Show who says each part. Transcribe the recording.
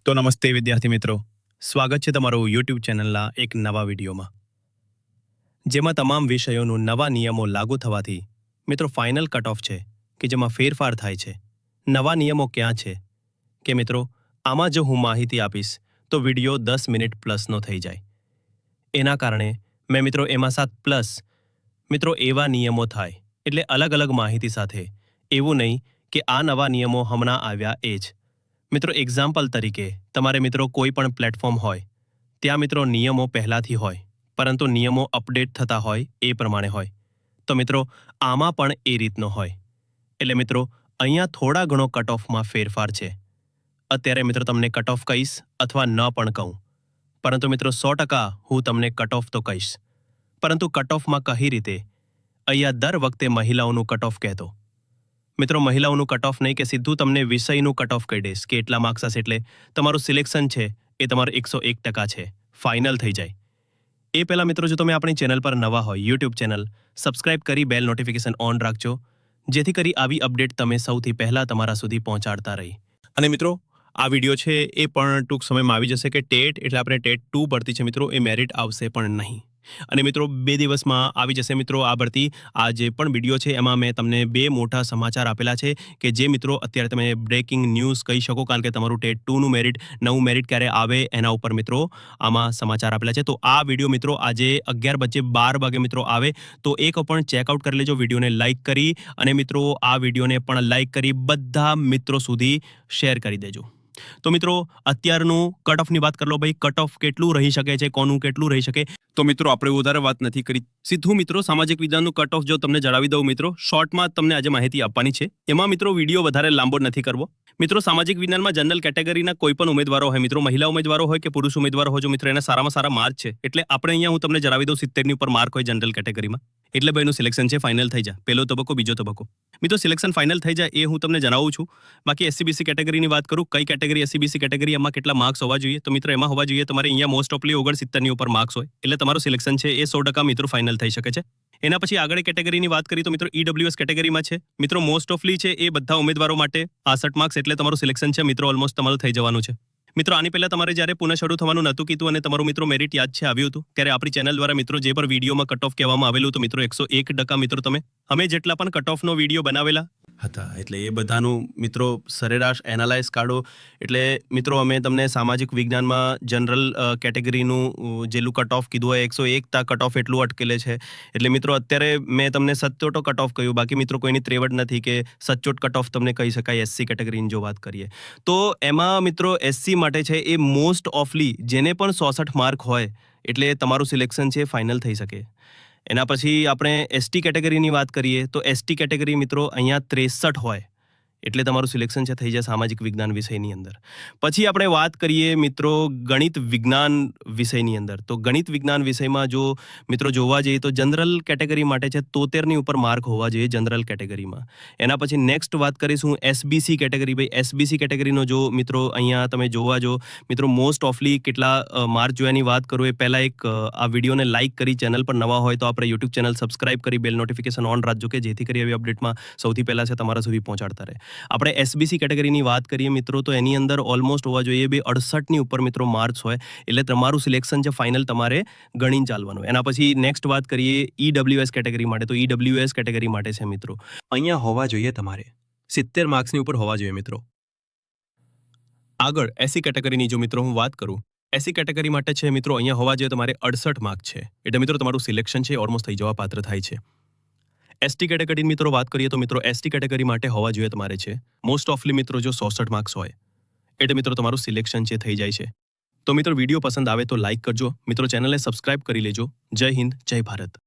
Speaker 1: તો નમસ્તે વિદ્યાર્થી મિત્રો, સ્વાગત છે તમારું યુટ્યુબ ચેનલના એક નવા વિડીયોમાં, જેમાં તમામ વિષયોનું નવા નિયમો લાગુ થવાથી મિત્રો ફાઇનલ કટ ઓફ છે કે જેમાં ફેરફાર થાય છે. નવા નિયમો ક્યાં છે કે મિત્રો આમાં જો હું માહિતી આપીશ તો વિડીયો 10 મિનિટ પ્લસનો થઈ જાય. એના કારણે મેં મિત્રો એમાં 7+ મિત્રો એવા નિયમો થાય એટલે અલગ અલગ માહિતી સાથે, એવું નહીં કે આ નવા નિયમો હમણાં આવ્યા એ જ. મિત્રો એક્ઝામ્પલ તરીકે તમારે મિત્રો કોઈ પણ પ્લેટફોર્મ હોય ત્યાં મિત્રો નિયમો પહેલાંથી હોય, પરંતુ નિયમો અપડેટ થતા હોય એ પ્રમાણે હોય. તો મિત્રો આમાં પણ એ રીતનો હોય. એટલે મિત્રો અહીંયા થોડા ઘણો કટ ઓફમાં ફેરફાર છે. અત્યારે મિત્રો તમને કટ ઓફ કહીશ અથવા ન પણ કહું, પરંતુ મિત્રો 100% હું તમને કટ ઓફ તો કહીશ. પરંતુ કટ ઓફમાં કઈ રીતે? અહીંયા દર વખતે મહિલાઓનું કટ ઓફ કહેતો. મિત્રો મહિલાઓનું કટ ઓફ નહીં કે સીધું તમને વિષયનું કટ ઓફ કહી દઈશ કે એટલા માર્ક્સ હશે એટલે તમારું સિલેક્શન છે એ તમારું 101% છે, ફાઇનલ થઈ જાય. એ પહેલાં મિત્રો જો તમે આપણી ચેનલ પર નવા હોય, યુટ્યુબ ચેનલ સબસ્ક્રાઇબ કરી બેલ નોટિફિકેશન ઓન રાખજો, જેથી કરી આવી અપડેટ તમે સૌથી પહેલાં તમારા સુધી પહોંચાડતા રહી. અને મિત્રો આ વિડીયો છે એ પણ ટૂંક સમયમાં આવી જશે કે ટેટ એટલે આપણે ટેટ 2 ભરતી છે મિત્રો, એ મેરિટ આવશે પણ નહીં. અને મિત્રો 2 દિવસમાં આવી જશે મિત્રો આ ભરતી. આ જે પણ વિડીયો છે એમાં મેં તમને 2 મોટા સમાચાર આપેલા છે કે જે મિત્રો અત્યારે તમે બ્રેકિંગ ન્યૂઝ કહી શકો, કારણ કે તમારું ટેટ 2નું મેરિટ, નવું મેરિટ ક્યારે આવે એના ઉપર મિત્રો આમાં સમાચાર આપેલા છે. તો આ વિડીયો મિત્રો આજે 11:12 વાગે મિત્રો આવે, તો એક પણ ચેકઆઉટ કરી લેજો. વિડીયોને લાઇક કરી અને મિત્રો આ વિડીયોને પણ લાઇક કરી બધા મિત્રો સુધી શેર કરી દેજો. તો મિત્રો અત્યારનું કટ ઓફની વાત કરી લો ભાઈ, કટ ઓફ કેટલું રહી શકે છે, કોનું કેટલું રહી શકે. તો મિત્રો આપણે વધારે વાત નથી કરી, સીધું મિત્રો સામાજિક વિજ્ઞાનનું કટ ઓફ જો તમને જણાવી દઉં મિત્રો, શોર્ટમાં તમને આજે માહિતી આપવાની છે. એમાં મિત્રો વિડીયો વધારે લાંબો નથી કરવો. મિત્રો સામાજિક વિજ્ઞાનમાં જનરલ કેટેગરીના કોઈ પણ ઉમેદવારો હોય મિત્રો, મહિલા ઉમેદવારો હોય કે પુરુષ ઉમેદવારો હોય, જો મિત્રો એના સારામાં સારા માર્ક છે એટલે આપણે અહીંયા હું તમને જણાવી દઉં 70ની ઉપર માર્ક હોય જનરલ કેટેગરીમાં, એટલે ભાઈનું સિલેક્શન છે ફાઇનલ થઈ જાય. પહેલો તબક્કો, બીજો તબક્કો. મિત્રો સિલેક્શન ફાઇનલ થઈ જાય એ હું તમને જણાવું છું. બાકી એસસીબીસી કેટેગરીની વાત કરું, કઈ કેટેગરી એસસીબીસી કેટેગરી, એમાં કેટલા માર્ક્સ હોવા જોઈએ? તો મિત્રો એમાં હોવા જોઈએ તમારે અહીંયા મોસ્ટ ઓફલી 69ની ઉપર માર્ક્સ હોય એટલે તમારું સિલેક્શન છે એ 100% મિત્રો ફાઇનલ થઈ શકે છે. એના પછી આગળ કેટેગરીની વાત કરી તો મિત્રો ઈડબ્લ્યુએસ કેટેગરીમાં છે મિત્રો મોસ્ટ ઓફલી છે એ બધા ઉમેદવારો માટે 68 માર્ક્સ એટલે તમારું સિલેક્શન છે મિત્રો ઓલમોસ્ટ તમારું થઈ જવાનું છે. મિત્રો આની પહેલા તમારે જ્યારે પુનઃ શરૂ થવાનું નહોતું કીધું અને તમારું મિત્રો મેરિટ યાદ છે આવ્યું હતું, ત્યારે આપણી ચેનલ દ્વારા મિત્રો જે પણ વિડીયોમાં કટ ઓફ કહેવામાં આવેલું હતું મિત્રો 101% મિત્રો અમે જેટલા પણ કટ ઓફનો વિડીયો બનાવેલા હતા એટલે એ બધાનું મિત્રો સરેરાશ એનાલાઇઝ કાઢો. એટલે મિત્રો અમે તમને સામાજિક વિજ્ઞાનમાં જનરલ કેટેગરીનું જેટલું કટ ઓફ કીધું હોય 101 કટ ઓફ એટલું અટકેલે છે. એટલે મિત્રો અત્યારે મેં તમને 77 કટ ઓફ કહ્યું, બાકી મિત્રો કોઈની ત્રેવડ નથી કે 77 કટ ઓફ તમને કહી શકાય એસસી કેટેગરીની જો વાત કરીએ તો. એમાં મિત્રો એસસી માટે છે એ મોસ્ટ ઓફલી જેને પણ 66 માર્ક હોય એટલે તમારું સિલેક્શન છે ફાઇનલ થઈ શકે. એના પછી આપણે એસટી કેટેગરીની વાત કરીએ તો એસટી કેટેગરી મિત્રો અહીંયા 63 હોય એટલે તમારું સિલેક્શન છે થઈ જાય સામાજિક વિજ્ઞાન વિષયની અંદર. પછી આપણે વાત કરીએ મિત્રો ગણિત વિજ્ઞાન વિષયની અંદર, તો ગણિત વિજ્ઞાન વિષયમાં જો મિત્રો જોવા જઈએ તો જનરલ કેટેગરી માટે છે 73ની ઉપર માર્ક હોવા જોઈએ જનરલ કેટેગરીમાં. એના પછી નેક્સ્ટ વાત કરીશું એસબીસી કેટેગરી. ભાઈ એસબીસી કેટેગરીનો જો મિત્રો અહીંયા તમે જોવા જો મિત્રો મોસ્ટ ઓફલી કેટલા માર્ક જોયાની વાત કરું એ પહેલાં એક આ વિડીયોને લાઇક કરી, ચેનલ પર નવા હોય તો આપણે યુટ્યુબ ચેનલ સબસ્ક્રાઇબ કરી બેલ નોટિફિકેશન ઓન રાખજો કે જેથી કરી આવી અપડેટમાં સૌથી પહેલાં છે તમારા સુધી પહોંચાડતા રહે. આપણે એસબીસી કેટેગરીની વાત કરીએ મિત્રો તો એની અંદર ઓલમોસ્ટ હોવા જોઈએ 68ની ઉપર મિત્રો માર્ક્સ હોય એટલે તમારું સિલેક્શન છે ફાઇનલ તમારે ગણીને ચાલવાનું. એના પછી નેક્સ્ટ વાત કરીએ ઈડબ્લ્યુએસ કેટેગરી માટે, તો ઈડબ્લ્યુએસ કેટેગરી માટે છે મિત્રો અહીંયા હોવા જોઈએ તમારે 70 માર્ક્સની ઉપર હોવા જોઈએ મિત્રો. આગળ એસસી કેટેગરીની જો મિત્રો હું વાત કરું, એસસી કેટેગરી માટે છે મિત્રો અહીંયા હોવા જોઈએ તમારે 68 માર્ક છે એટલે મિત્રો તમારું સિલેક્શન છે ઓલમોસ્ટ થઈ જવા પાત્ર થાય છે. એસટી કેટેગરીની મિત્રો વાત કરીએ તો મિત્રો એસટી કેટેગરી માટે હોવા જોઈએ તમારે છે મોસ્ટ ઓફલી મિત્રો જો 66 માર્ક્સ હોય એટલે મિત્રો તમારું સિલેક્શન છે થઈ જાય છે. તો મિત્રો વિડીયો પસંદ આવે તો લાઇક કરજો, મિત્રો ચેનલને સબસ્ક્રાઇબ કરી લેજો. જય હિન્દ, જય ભારત.